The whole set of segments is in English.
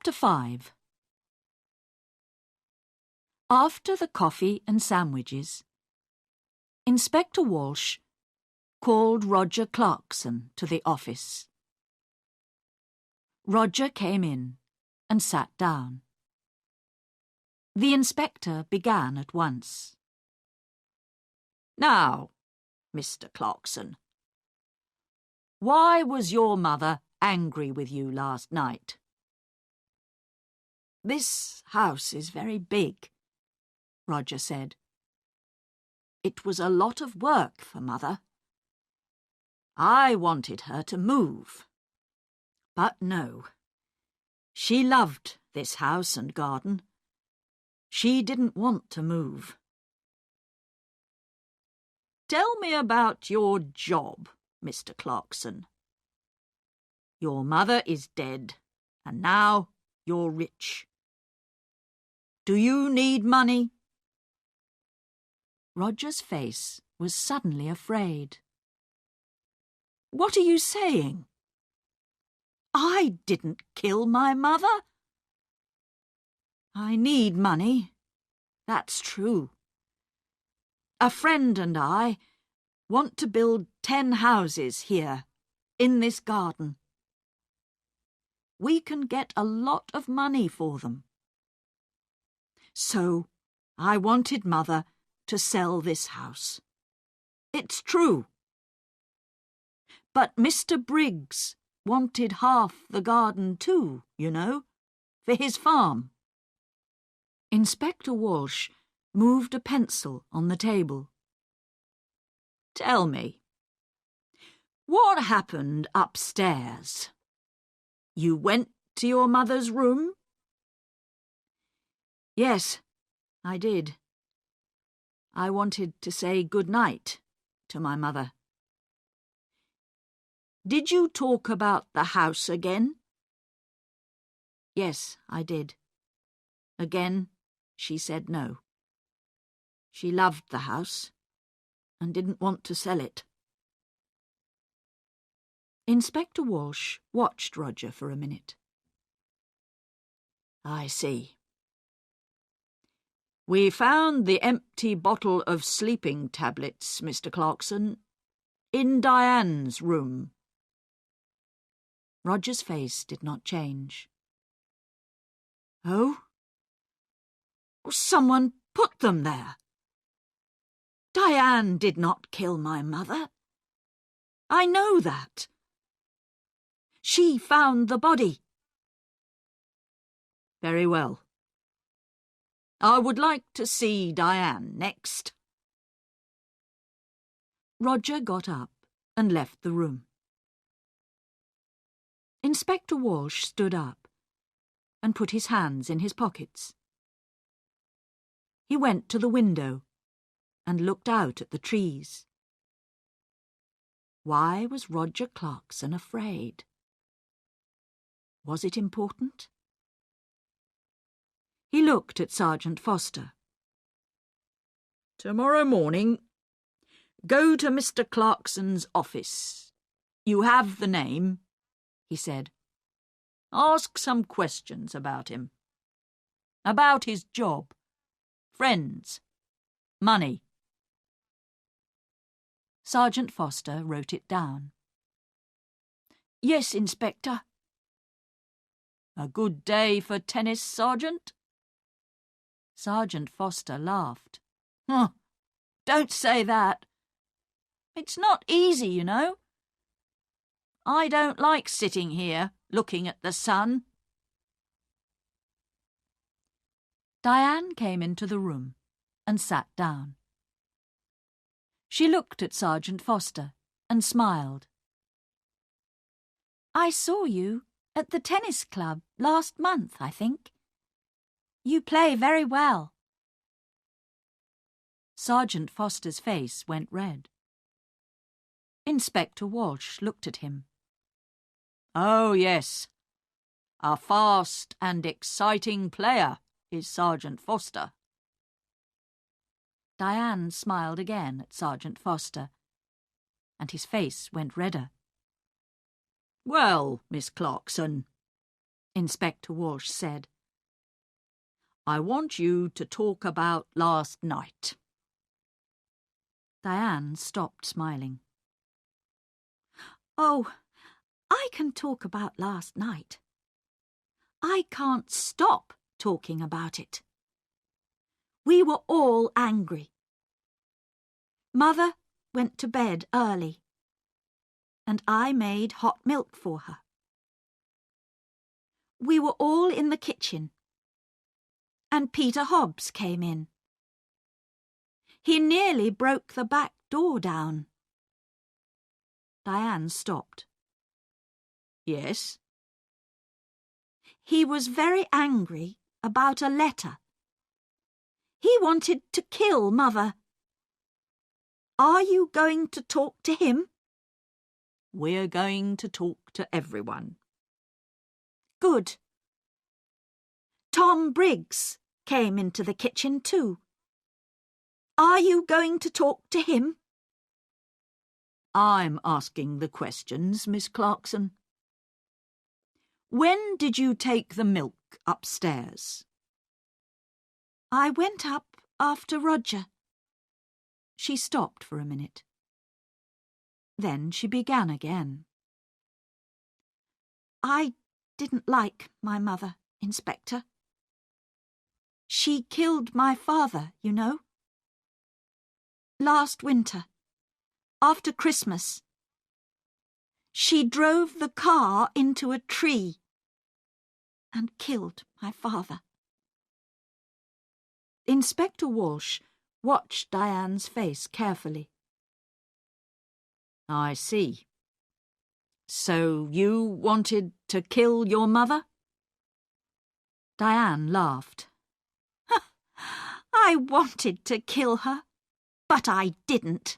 Chapter 5. After the coffee and sandwiches, Inspector Walsh called Roger Clarkson to the office. Roger came in and sat down. The inspector began at once. "Now, Mr. Clarkson, why was your mother angry with you last night?" "This house is very big," Roger said. "It was a lot of work for Mother. I wanted her to move. But no. She loved this house and garden. She didn't want to move." "Tell me about your job, Mr. Clarkson. Your mother is dead, and now you're rich. Do you need money?" Roger's face was suddenly afraid. "What are you saying? I didn't kill my mother. I need money, that's true. A friend and I want to build 10 houses here, in this garden. We can get a lot of money for them. So I wanted Mother to sell this house. It's true. But Mr. Briggs wanted half the garden too, you know, for his farm." Inspector Walsh moved a pencil on the table. "Tell me, what happened upstairs? You went to your mother's room?" "Yes, I did. I wanted to say good night to my mother." "Did you talk about the house again?" "Yes, I did. Again, she said no. She loved the house and didn't want to sell it." Inspector Walsh watched Roger for a minute. "I see. We found the empty bottle of sleeping tablets, Mr. Clarkson, in Diane's room." Roger's face did not change. "Oh? Someone put them there. Diane did not kill my mother. I know that. She found the body." "Very well. I would like to see Diane next." Roger got up and left the room. Inspector Walsh stood up and put his hands in his pockets. He went to the window and looked out at the trees. Why was Roger Clarkson afraid? Was it important? He looked at Sergeant Foster. "Tomorrow morning, go to Mr. Clarkson's office. You have the name," he said. "Ask some questions about him. About his job, friends, money." Sergeant Foster wrote it down. "Yes, Inspector." "A good day for tennis, Sergeant?" Sergeant Foster laughed. "Oh, don't say that. It's not easy, you know. I don't like sitting here looking at the sun." Diane came into the room and sat down. She looked at Sergeant Foster and smiled. "I saw you at the tennis club last month, I think. You play very well." Sergeant Foster's face went red. Inspector Walsh looked at him. "Oh, yes. A fast and exciting player is Sergeant Foster." Diane smiled again at Sergeant Foster, and his face went redder. "Well, Miss Clarkson, Inspector Walsh said. I want you to talk about last night. Diane stopped smiling. Oh, I can talk about last night. I can't stop talking about it. We were all angry. Mother went to bed early, and I made hot milk for her. We were all in the kitchen, and Peter Hobbs came in. He nearly broke the back door down. Diane stopped. Yes? He was very angry about a letter. He wanted to kill Mother. Are you going to talk to him? We're going to talk to everyone. Good. Tom Briggs came into the kitchen too. Are you going to talk to him? I'm asking the questions, Miss Clarkson. When did you take the milk upstairs? I went up after Roger. She stopped for a minute. Then she began again. I didn't like my mother, Inspector. She killed my father, you know. Last winter, after Christmas, she drove the car into a tree and killed my father. Inspector Walsh watched Diane's face carefully. I see. So you wanted to kill your mother? Diane laughed. I wanted to kill her, but I didn't.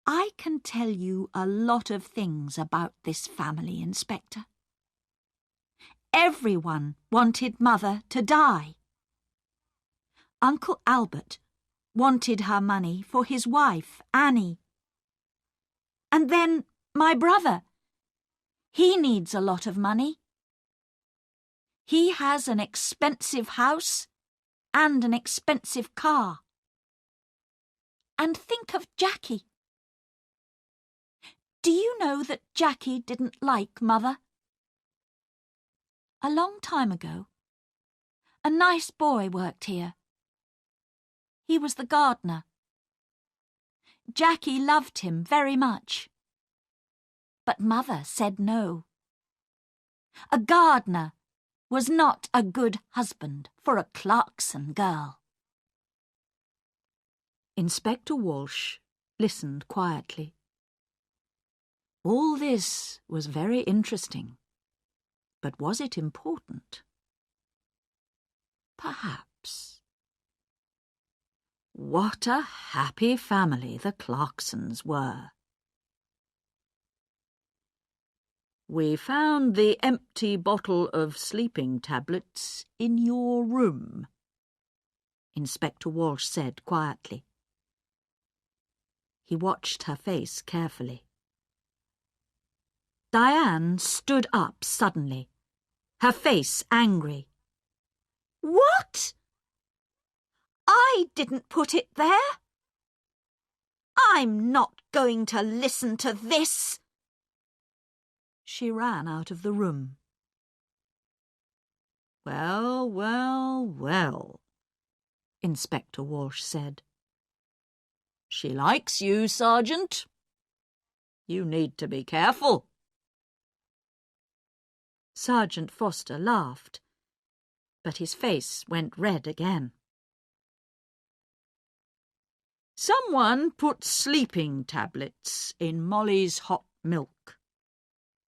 I can tell you a lot of things about this family, Inspector. Everyone wanted Mother to die. Uncle Albert wanted her money for his wife, Annie. And then my brother. He needs a lot of money. He has an expensive house and an expensive car. And think of Jackie. Do you know that Jackie didn't like Mother? A long time ago, a nice boy worked here. He was the gardener. Jackie loved him very much. But Mother said no. A gardener was not a good husband for a Clarkson girl. Inspector Walsh listened quietly. All this was very interesting, but was it important? Perhaps. What a happy family the Clarksons were. We found the empty bottle of sleeping tablets in your room, Inspector Walsh said quietly. He watched her face carefully. Diane stood up suddenly, her face angry. What? I didn't put it there. I'm not going to listen to this. She ran out of the room. Well, well, well, Inspector Walsh said. She likes you, Sergeant. You need to be careful. Sergeant Foster laughed, but his face went red again. Someone put sleeping tablets in Molly's hot milk,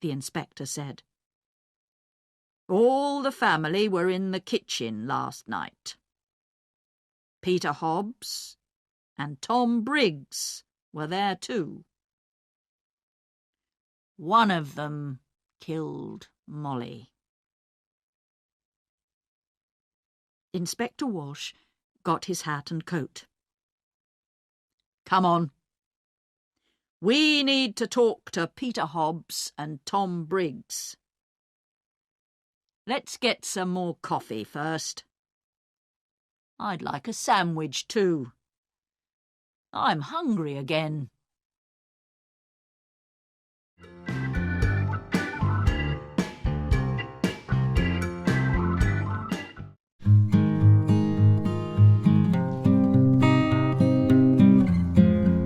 the inspector said. All the family were in the kitchen last night. Peter Hobbs and Tom Briggs were there too. One of them killed Molly. Inspector Walsh got his hat and coat. Come on. We need to talk to Peter Hobbs and Tom Briggs. Let's get some more coffee first. I'd like a sandwich too. I'm hungry again.